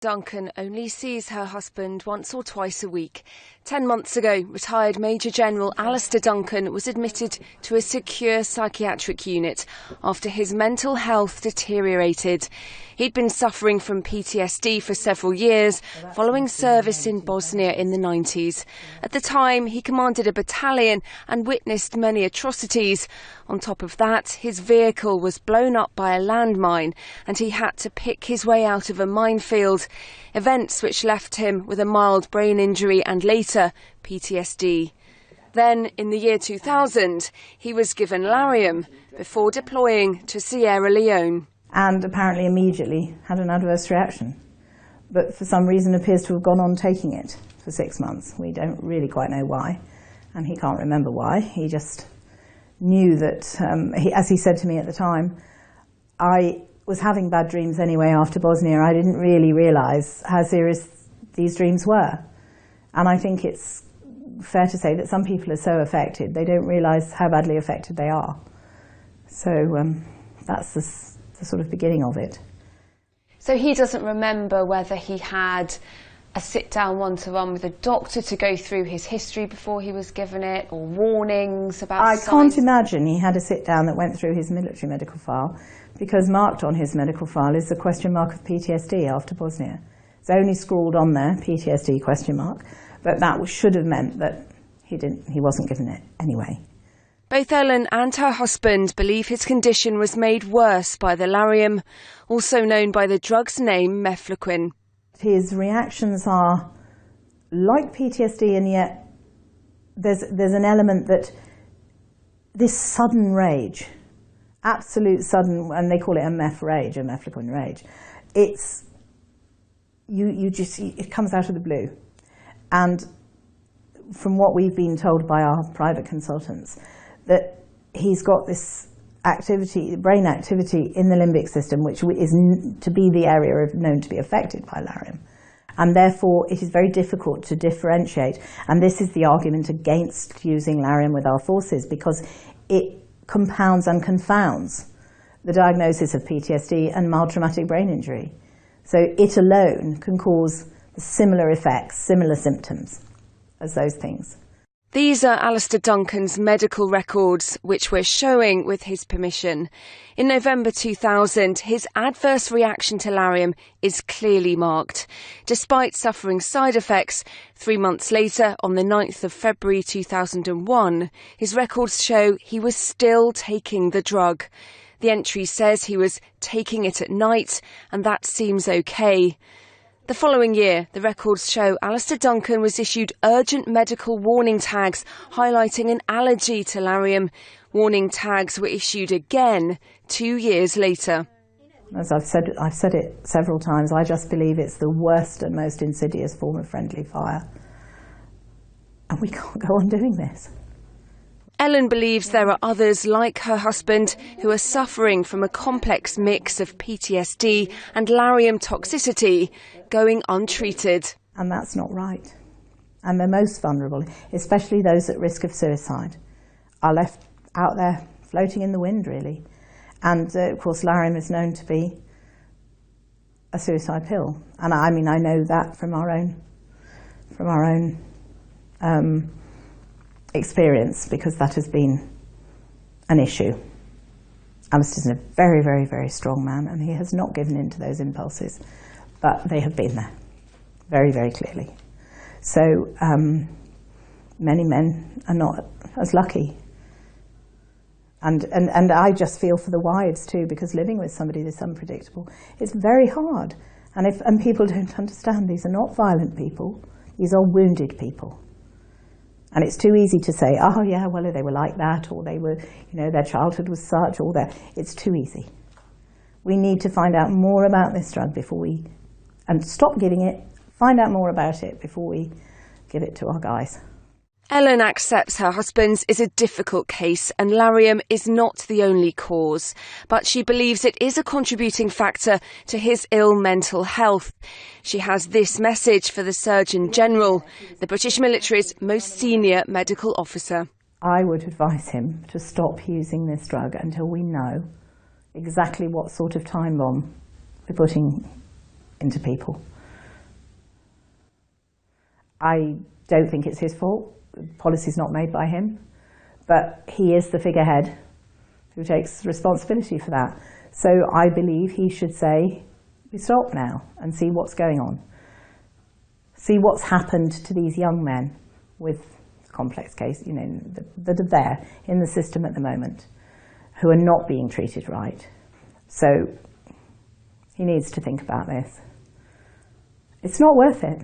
Duncan only sees her husband once or twice a week. 10 months ago, retired Major General Alastair Duncan was admitted to a secure psychiatric unit after his mental health deteriorated. He'd been suffering from PTSD for several years following service in Bosnia in the 90s. At the time, he commanded a battalion and witnessed many atrocities. On top of that, his vehicle was blown up by a landmine and he had to pick his way out of a minefield. Events which left him with a mild brain injury and later PTSD. Then, in the year 2000, he was given Lariam before deploying to Sierra Leone. And apparently immediately had an adverse reaction, but for some reason appears to have gone on taking it for 6 months. We don't really quite know why, and he can't remember why. He just knew that, as he said to me at the time, I was having bad dreams anyway after Bosnia. I didn't really realise how serious these dreams were. And I think it's fair to say that some people are so affected, they don't realise how badly affected they are. So that's the sort of beginning of it. So he doesn't remember whether he had a sit-down one-to-one with a doctor to go through his history before he was given it, or warnings about I can't imagine he had a sit-down that went through his military medical file, because marked on his medical file is the question mark of PTSD after Bosnia. It's only scrawled on there, PTSD question mark, but that should have meant that he wasn't given it anyway. Both Ellen and her husband believe his condition was made worse by the Lariam, also known by the drug's name mefloquine. His reactions are like PTSD, and yet there's an element that this sudden rage, absolute sudden, and they call it a meth rage, a mefloquine rage. It's it comes out of the blue, and from what we've been told by our private consultants, that he's got this activity, brain activity in the limbic system, which is to be the area known to be affected by Lariam. And therefore, it is very difficult to differentiate. And this is the argument against using Lariam with our forces, because it compounds and confounds the diagnosis of PTSD and mild traumatic brain injury. So it alone can cause similar effects, similar symptoms as those things. These are Alastair Duncan's medical records, which we're showing with his permission. In November 2000, his adverse reaction to Lariam is clearly marked. Despite suffering side effects, 3 months later, on the 9th of February 2001, his records show he was still taking the drug. The entry says he was taking it at night, and that seems okay. The following year, the records show Alastair Duncan was issued urgent medical warning tags highlighting an allergy to Lariam. Warning tags were issued again 2 years later. As I've said it several times, I just believe it's the worst and most insidious form of friendly fire. And we can't go on doing this. Ellen believes there are others like her husband who are suffering from a complex mix of PTSD and Lariam toxicity going untreated. And that's not right. And the most vulnerable, especially those at risk of suicide, are left out there floating in the wind, really. And of course, Lariam is known to be a suicide pill. And I mean, I know that from our own experience, because that has been an issue. Alastair's a very, very, very strong man, and he has not given in to those impulses, but they have been there, very, very clearly. So many men are not as lucky. And I just feel for the wives too, because living with somebody this unpredictable is very hard. And people don't understand, these are not violent people, these are wounded people. And it's too easy to say, oh yeah, well, they were like that, or they were, their childhood was such, or that. It's too easy. We need to find out more about this drug and stop giving it, find out more about it before we give it to our guys. Ellen accepts her husband's is a difficult case and Lariam is not the only cause, but she believes it is a contributing factor to his ill mental health. She has this message for the Surgeon General, the British military's most senior medical officer. I would advise him to stop using this drug until we know exactly what sort of time bomb we're putting into people. I don't think it's his fault. Policy's not made by him, but he is the figurehead who takes responsibility for that. So I believe he should say, stop now and see what's going on. See what's happened to these young men with complex case, that are there in the system at the moment, who are not being treated right. So he needs to think about this. It's not worth it.